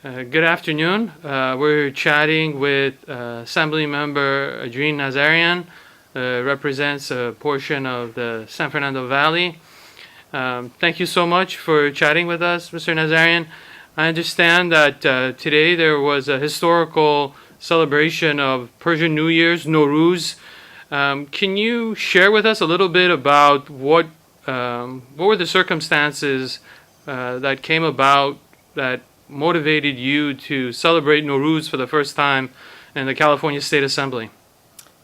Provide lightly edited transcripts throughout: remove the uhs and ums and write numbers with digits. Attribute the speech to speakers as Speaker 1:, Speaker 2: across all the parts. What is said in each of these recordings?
Speaker 1: Good afternoon. We're chatting with Assembly Member Adrin Nazarian, represents a portion of the San Fernando Valley. Thank you so much for chatting with us, Mr. Nazarian. I understand that today there was a historical celebration of Persian New Year's, No Ruz. Can you share with us a little bit about what were the circumstances that came about that motivated you to celebrate No Ruz for the first time in the California State Assembly?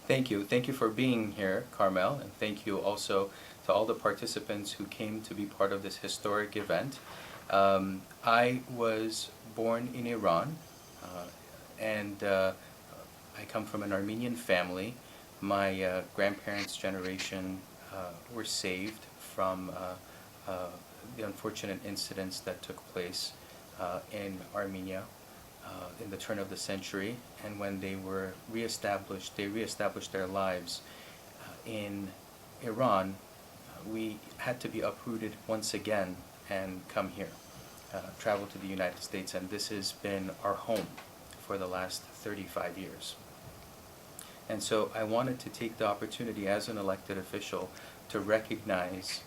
Speaker 2: Thank you. Thank you for being here, Karmel, and thank you also to all the participants who came to be part of this historic event. I was born in Iran, and I come from an Armenian family. My grandparents' generation were saved from the unfortunate incidents that took place in Armenia in the turn of the century, and when they were reestablished, they reestablished their lives in Iran. We had to be uprooted once again and come here, travel to the United States, and this has been our home for the last 35 years. And so I wanted to take the opportunity as an elected official to recognize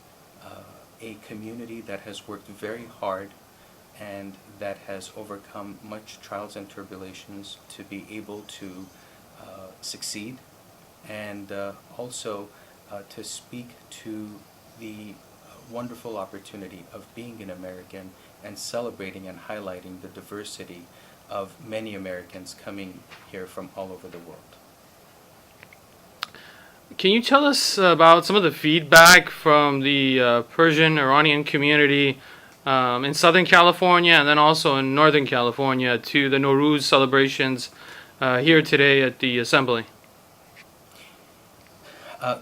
Speaker 2: a community that has worked very hard and that has overcome much trials and tribulations to be able to succeed, and also to speak to the wonderful opportunity of being an American and celebrating and highlighting the diversity of many Americans coming here from all over the world.
Speaker 1: Can you tell us about some of the feedback from the Persian Iranian community in Southern California and then also in Northern California to the No Ruz celebrations here today at the Assembly?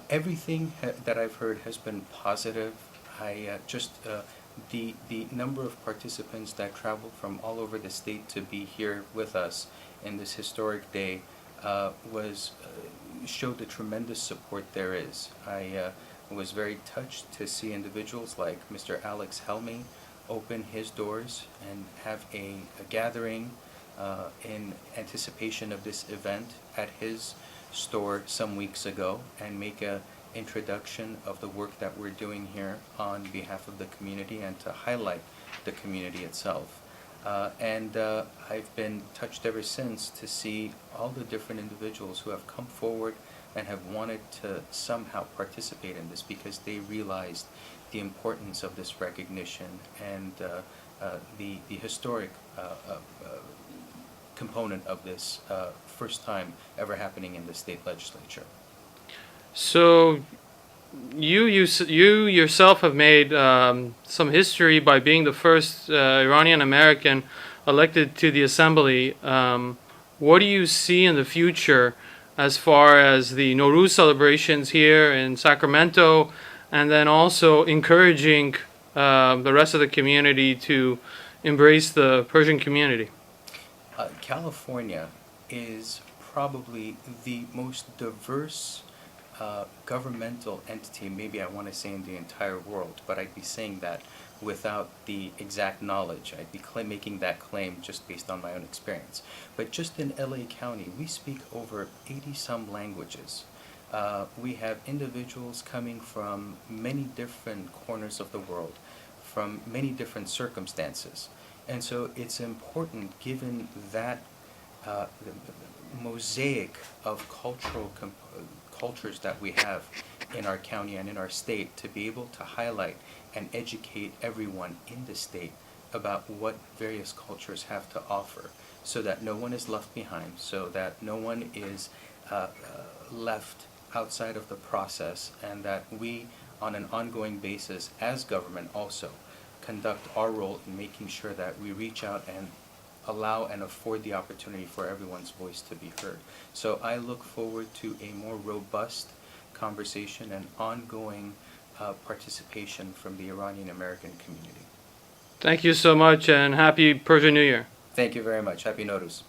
Speaker 2: Everything that I've heard has been positive. The number of participants that traveled from all over the state to be here with us in this historic day showed the tremendous support there is. I was very touched to see individuals like Mr. Alex Helmy open his doors and have a gathering in anticipation of this event at his store some weeks ago and make a introduction of the work that we're doing here on behalf of the community and to highlight the community itself. And I've been touched ever since to see all the different individuals who have come forward and have wanted to somehow participate in this because they realized the importance of this recognition and the historic component of this first time ever happening in the state legislature.
Speaker 1: So you yourself have made some history by being the first Iranian-American elected to the Assembly. What do you see in the future as far as the No Ruz celebrations here in Sacramento, and then also encouraging the rest of the community to embrace the Persian community?
Speaker 2: California is probably the most diverse governmental entity, maybe I want to say in the entire world, but I'd be saying that without the exact knowledge. I'd be making that claim just based on my own experience. But just in LA County, we speak over 80-some languages. We have individuals coming from many different corners of the world, from many different circumstances. And so it's important, given that the mosaic of cultures that we have in our county and in our state, to be able to highlight and educate everyone in the state about what various cultures have to offer, so that no one is left behind, so that no one is left outside of the process, and that we, on an ongoing basis as government, also conduct our role in making sure that we reach out and allow and afford the opportunity for everyone's voice to be heard. So I look forward to a more robust conversation and ongoing participation from the Iranian-American community.
Speaker 1: Thank you so much, and happy Persian New Year.
Speaker 2: Thank you very much. Happy No Ruz.